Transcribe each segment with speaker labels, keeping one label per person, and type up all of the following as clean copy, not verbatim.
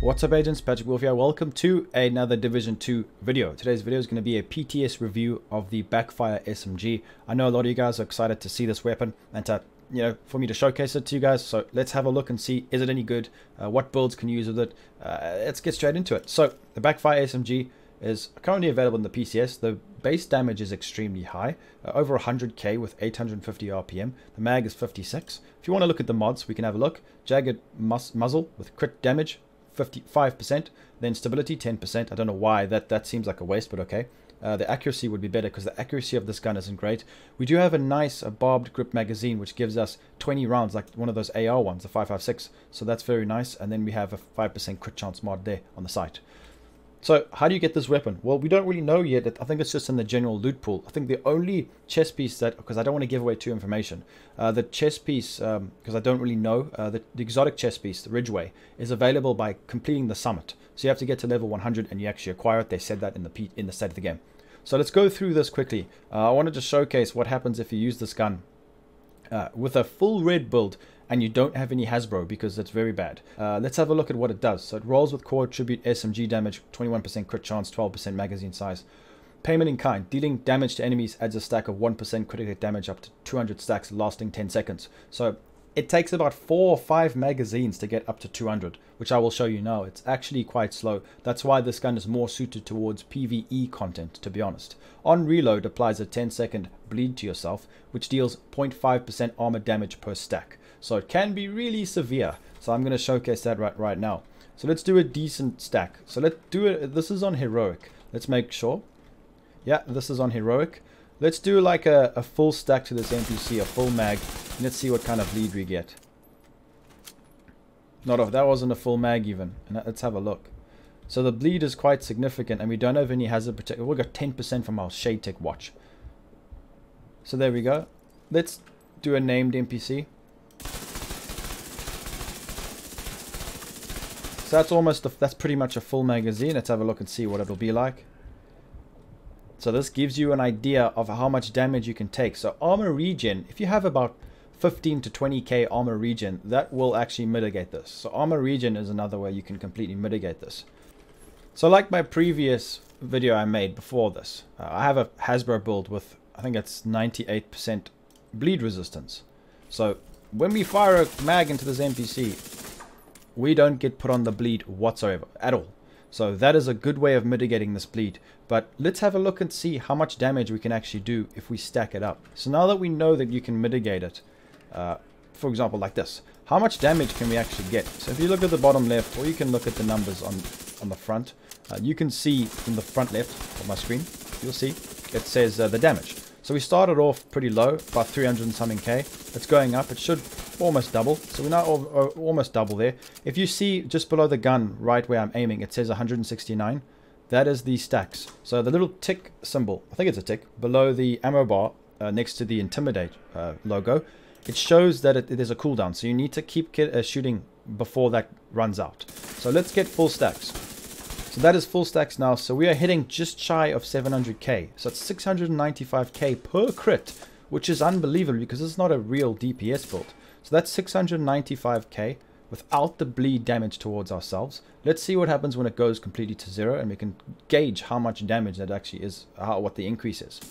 Speaker 1: What's up, agents? Patrick Wolf here. Welcome to another Division 2 video. Today's video is going to be a PTS review of the Backfire SMG. I know a lot of you guys are excited to see this weapon and to, for me to showcase it to you guys. So let's have a look and see, is it any good? What builds can you use with it? Let's get straight into it. So the Backfire SMG is currently available in the PTS. The base damage is extremely high, over 100k with 850 RPM. The mag is 56. If you want to look at the mods, we can have a look. Jagged muzzle with crit damage, 55%, then stability 10%. I don't know why that seems like a waste, but okay. The accuracy would be better because the accuracy of this gun isn't great. We do have a nice barbed grip magazine which gives us 20 rounds, like one of those AR ones, the 5.56, so that's very nice. And then we have a 5% crit chance mod there on the site. So how do you get this weapon? Well, we don't really know yet. I think it's just in the general loot pool. I think the only chest piece that, because I don't want to give away too information, the chest piece, because I don't really know, the exotic chest piece, the Ridgeway, is available by completing the summit. So you have to get to level 100 and you actually acquire it. They said that in the state of the game. So let's go through this quickly. I wanted to showcase what happens if you use this gun with a full red build and you don't have any Hasbro, because it's very bad. Let's have a look at what it does. So it rolls with core attribute SMG damage, 21% crit chance, 12% magazine size. Payment in kind. Dealing damage to enemies adds a stack of 1% critical damage up to 200 stacks lasting 10 seconds. So it takes about 4 or 5 magazines to get up to 200, which I will show you now. It's actually quite slow. That's why this gun is more suited towards PvE content, to be honest. On reload, applies a 10-second bleed to yourself, which deals 0.5% armor damage per stack. So it can be really severe. So I'm going to showcase that right now. So let's do a decent stack. So let's do it. This is on heroic. Let's make sure. Yeah, this is on heroic. Let's do like a full stack to this NPC, a full mag. Let's see what kind of bleed we get. That wasn't a full mag even. And let's have a look. So the bleed is quite significant, and we don't have any hazard protection. We got 10% from our Shade Tech watch. So there we go. Let's do a named NPC. So that's pretty much a full magazine. Let's have a look and see what it'll be like. So this gives you an idea of how much damage you can take. So armor regen, if you have about 15 to 20k armor regen, that will actually mitigate this. So armor regen is another way you can completely mitigate this. So like my previous video I made before this, I have a Hasbro build with, I think it's 98% bleed resistance. So when we fire a mag into this NPC, we don't get put on the bleed whatsoever at all. So that is a good way of mitigating this bleed. But let's have a look and see how much damage we can actually do if we stack it up. So now that we know that you can mitigate it, for example like this, how much damage can we actually get? So if you look at the bottom left, or you can look at the numbers on the front, you can see in the front left of my screen, you'll see it says the damage. So we started off pretty low, about 300 and something K. It's going up. It should almost double. So we're now almost double there. If you see just below the gun, right where I'm aiming, it says 169. That is the stacks. So the little tick symbol, I think it's a tick, below the ammo bar next to the Intimidate logo, it shows that there's a cooldown. So you need to keep shooting before that runs out. So let's get full stacks. So that is full stacks now. So we are hitting just shy of 700k. So it's 695k per crit, which is unbelievable because it's not a real DPS build. So that's 695k without the bleed damage towards ourselves. Let's see what happens when it goes completely to 0, and we can gauge how much damage that actually is, what the increase is.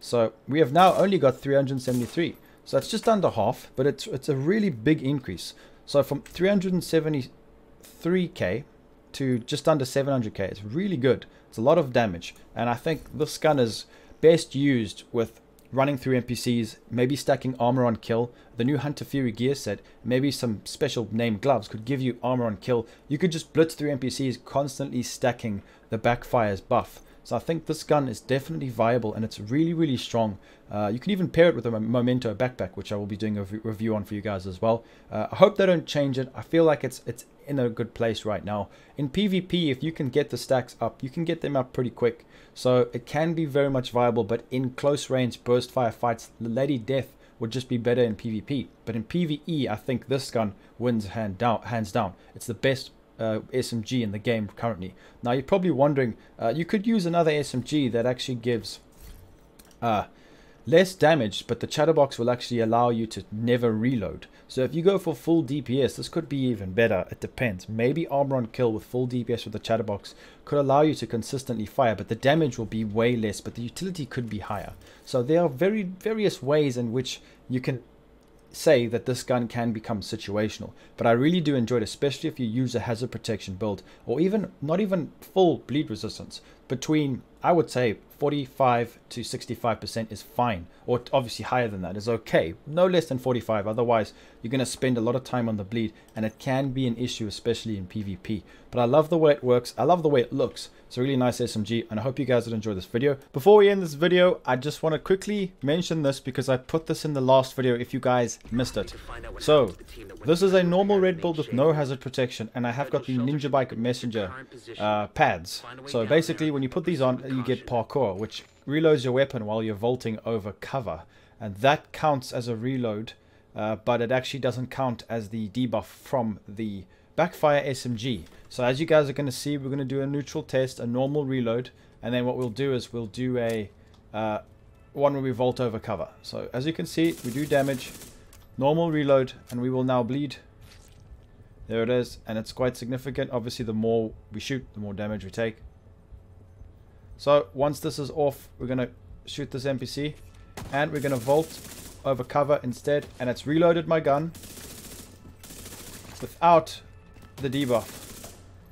Speaker 1: So we have now only got 373. So it's just under half, but it's a really big increase. So from 373k to just under 700k, it's really good. It's a lot of damage, and I think this gun is best used with running through NPCs, maybe stacking armor on kill. The new Hunter Fury gear set, maybe some special named gloves could give you armor on kill. You could just blitz through NPCs, constantly stacking the Backfire's buff. So I think this gun is definitely viable, and it's really strong. You can even pair it with a Memento backpack, which I will be doing a review on for you guys as well. I hope they don't change it. I feel like it's in a good place right now. In PvP, if you can get the stacks up, you can get them up pretty quick. So it can be very much viable, but in close range burst fire fights, the Lady Death would just be better in PvP. But in PvE, I think this gun wins hands down. It's the best SMG in the game currently. Now you're probably wondering, you could use another SMG that actually gives less damage, but the chatterbox will actually allow you to never reload. So if you go for full DPS, this could be even better. It depends. Maybe armor on kill with full DPS with the chatterbox could allow you to consistently fire, but the damage will be way less, but the utility could be higher. So there are various ways in which you can say that this gun can become situational, but I really do enjoy it, especially if you use a hazard protection build, or even not even full bleed resistance. Between, I would say, 45 to 65% is fine, or obviously higher than that is okay. No less than 45, otherwise you're going to spend a lot of time on the bleed, and it can be an issue, especially in PvP. But I love the way it works, I love the way it looks. It's a really nice SMG, and I hope you guys will enjoy this video. Before we end this video, I just want to quickly mention this because I put this in the last video if you guys missed it. So this is a normal red build with no hazard protection, and I have got the Ninja Bike Messenger pads. So basically when you put these on, you get parkour, which reloads your weapon while you're vaulting over cover, and that counts as a reload, but it actually doesn't count as the debuff from the Backfire SMG. So as you guys are going to see, we're going to do a neutral test, a normal reload, and then what we'll do is we'll do a one where we vault over cover. So as you can see, we do damage, normal reload, and we will now bleed. There it is, and it's quite significant. Obviously the more we shoot, the more damage we take. So once this is off, we're going to shoot this NPC, and we're going to vault over cover instead, and it's reloaded my gun without the debuff.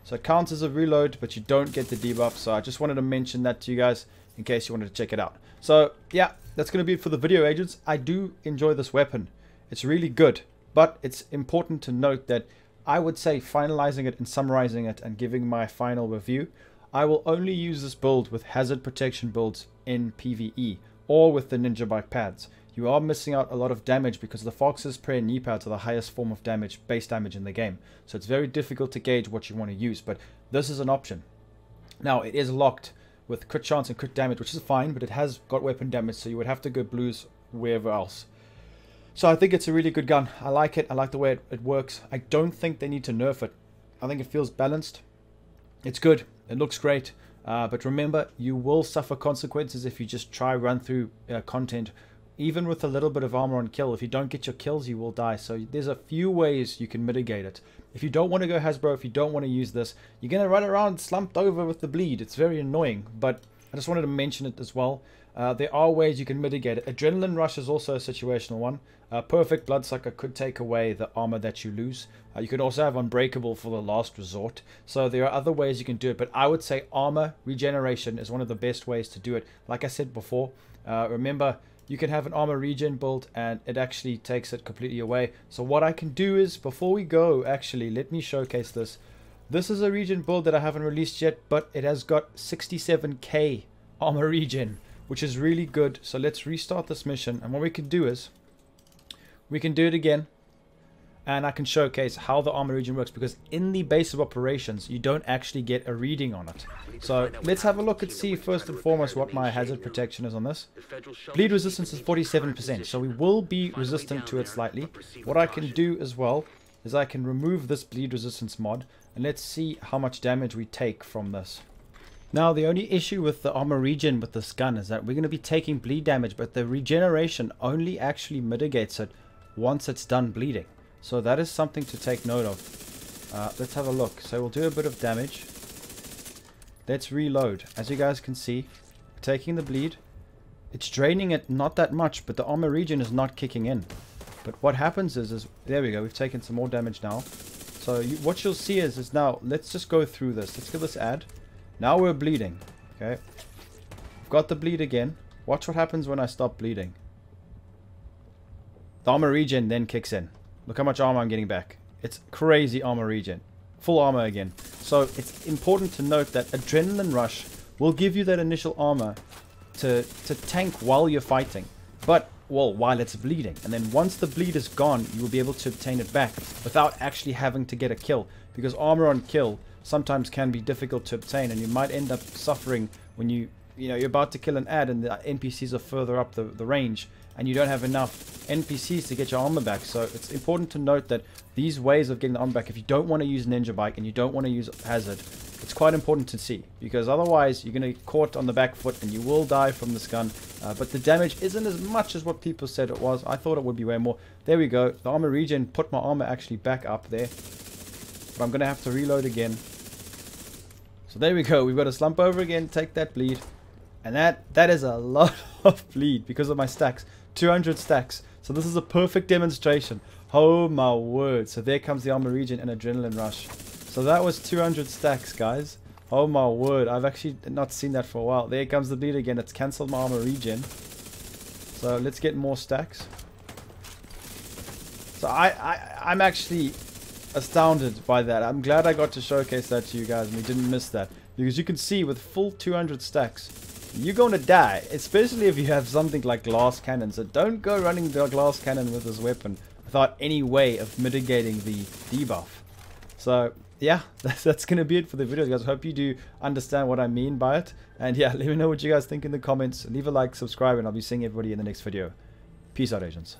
Speaker 1: So it counts as a reload, but you don't get the debuff. So I just wanted to mention that to you guys in case you wanted to check it out. So yeah, that's going to be it for the video, agents. I do enjoy this weapon. It's really good, but it's important to note that I would say finalizing it and summarizing it and giving my final review, I will only use this build with hazard protection builds in PvE or with the Ninja Bike pads. You are missing out a lot of damage because the Fox's prayer knee pads are the highest form of damage, base damage in the game. So it's very difficult to gauge what you want to use, but this is an option. Now it is locked with crit chance and crit damage, which is fine, but it has got weapon damage, so you would have to go blues wherever else. So I think it's a really good gun. I like it. I like the way it works. I don't think they need to nerf it. I think it feels balanced. It's good. It looks great. But remember, you will suffer consequences if you just try run through content. Even with a little bit of armor on kill, if you don't get your kills, you will die. So there's a few ways you can mitigate it. If you don't want to go Hasbro, if you don't want to use this, you're going to run around slumped over with the bleed. It's very annoying, but I just wanted to mention it as well. There are ways you can mitigate it. Adrenaline Rush is also a situational one. Perfect Bloodsucker could take away the armor that you lose. You could also have Unbreakable for the last resort. So there are other ways you can do it, but I would say armor regeneration is one of the best ways to do it. Like I said before, remember, you can have an armor regen build and it actually takes it completely away. So what I can do is, before we go, actually, let me showcase this. This is a regen build that I haven't released yet, but it has got 67k armor regen, which is really good. So let's restart this mission, and what we can do is we can do it again, and I can showcase how the armor regen works, because in the base of operations you don't actually get a reading on it. So let's have a look and see first and foremost what my hazard protection is on this. Bleed resistance is 47%, so we will be resistant to it slightly. What I can do as well is I can remove this bleed resistance mod, and let's see how much damage we take from this. Now the only issue with the armor regen with this gun is that we're going to be taking bleed damage, but the regeneration only actually mitigates it once it's done bleeding. So that is something to take note of. Let's have a look. So we'll do a bit of damage. Let's reload. As you guys can see, taking the bleed, it's draining it not that much, but the armor regen is not kicking in. But what happens is there we go, we've taken some more damage now. So what you'll see is now, let's just go through this. Let's get this ad. Now we're bleeding. Okay. I've got the bleed again. Watch what happens when I stop bleeding. The armor regen then kicks in. Look how much armor I'm getting back. It's crazy armor regen. Full armor again. So it's important to note that Adrenaline Rush will give you that initial armor to tank while you're fighting. But, well, while it's bleeding. And then once the bleed is gone, you will be able to obtain it back without actually having to get a kill. Because armor on kill sometimes can be difficult to obtain, and you might end up suffering when you're about to kill an ad and the NPCs are further up the range, and you don't have enough NPCs to get your armor back. So it's important to note that these ways of getting the armor back, if you don't want to use Ninja Bike and you don't want to use Hazard, it's quite important to see, because otherwise you're going to get caught on the back foot and you will die from this gun. But the damage isn't as much as what people said it was. I thought it would be way more. There we go. The armor regen put my armor actually back up there. But I'm going to have to reload again. So there we go. We've got to slump over again, take that bleed. And that is a lot of bleed because of my stacks. 200 stacks. So this is a perfect demonstration. Oh my word. So there comes the armor regen and adrenaline rush. So that was 200 stacks, guys. Oh my word. I've actually not seen that for a while. There comes the bleed again. It's cancelled my armor regen. So let's get more stacks. So I'm actually astounded by that. I'm glad I got to showcase that to you guys and we didn't miss that, because you can see with full 200 stacks you're going to die, especially if you have something like glass cannon. So don't go running the glass cannon with this weapon without any way of mitigating the debuff. So yeah, that's gonna be it for the video, guys. I hope you do understand what I mean by it, and yeah, let me know what you guys think in the comments. Leave a like, subscribe, and I'll be seeing everybody in the next video. Peace out, agents.